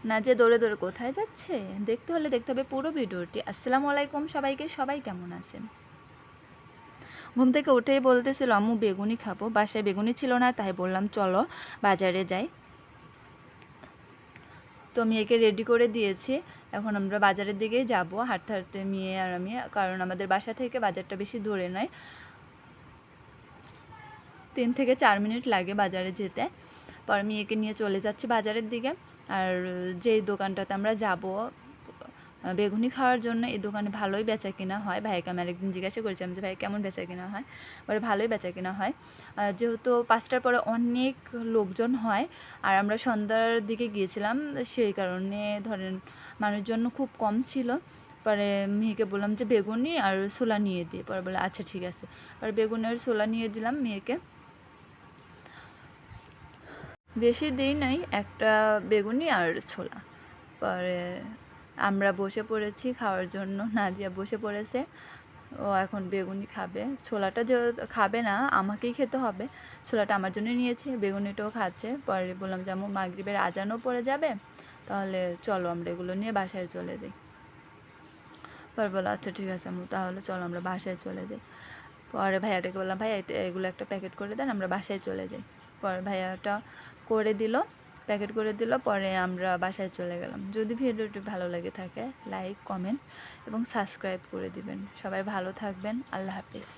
না যে দৌড়ে দৌড়ে কোথায় যাচ্ছে, দেখতে হলে দেখতে হবে পুরো ভিডিওটি। আসসালামু আলাইকুম সবাইকে, সবাই কেমন আছেন? ঘুম থেকে উঠেই বলতেছিল আম্মু বেগুনি খাবো, বাসায় বেগুনি ছিল না, তাই বললাম চলো বাজারে যাই। তো মেয়েকে রেডি করে দিয়েছি, এখন আমরা বাজারের দিকেই যাব হাঁটতে হাঁটতে, মেয়ে আর আমি, কারণ আমাদের বাসা থেকে বাজারটা বেশি দূরে নয়, 3 থেকে 4 মিনিট লাগে বাজারে যেতে। পর মেয়েকে নিয়ে চলে যাচ্ছি বাজারের দিকে। আর যেই দোকানটাতে আমরা যাব বেগুনি খাওয়ার জন্য, এই দোকানে ভালোই বেচা কিনা হয়। ভাইকে আমি আরেকদিন জিজ্ঞাসা করেছিলাম যে ভাই কেমন বেচা কিনা হয়, এবার ভালোই বেচা কিনা হয়। যেহেতু 5টার পরে অনেক লোকজন হয়, আর আমরা সন্ধ্যার দিকে গিয়েছিলাম, সেই কারণে ধরেন মানুষজন খুব কম ছিল। পরে মেয়েকে বললাম যে বেগুনি আর ছোলা নিয়ে দিই, পরে বলে আচ্ছা ঠিক আছে। পরে বেগুনি আর ছোলা নিয়ে দিলাম মেয়েকে। বেশি দিই নাই, একটা বেগুনি আর ছোলা। পরে আমরা বসে পড়েছি খাওয়ার জন্য, নাজিয়া বসে পড়েছে, ও এখন বেগুনি খাবে। ছোলাটা যে খাবে না, আমাকেই খেতে হবে। ছোলাটা আমার জন্য নিয়েছি, বেগুনিটাও খাচ্ছে। পরে বললাম যে আম্মু মাগরিবের আজানও পড়ে যাবে, তাহলে চলো আমরা এগুলো নিয়ে বাসায় চলে যাই। পরে বললো আচ্ছা ঠিক আছে আম্মু, তাহলে চলো আমরা বাসায় চলে যাই। পরে ভাইয়াটাকে বললাম ভাইয়া এগুলো একটা প্যাকেট করে দেন, আমরা বাসায় চলে যাই। পরে ভাইয়াটা করে দিল, প্যাকেট করে দিল। পরে আমরা বাসায় চলে গেলাম। যদি ভিডিওটি ভালো লেগে থাকে লাইক, কমেন্ট এবং সাবস্ক্রাইব করে দিবেন। সবাই ভালো থাকবেন। আল্লাহ হাফিজ।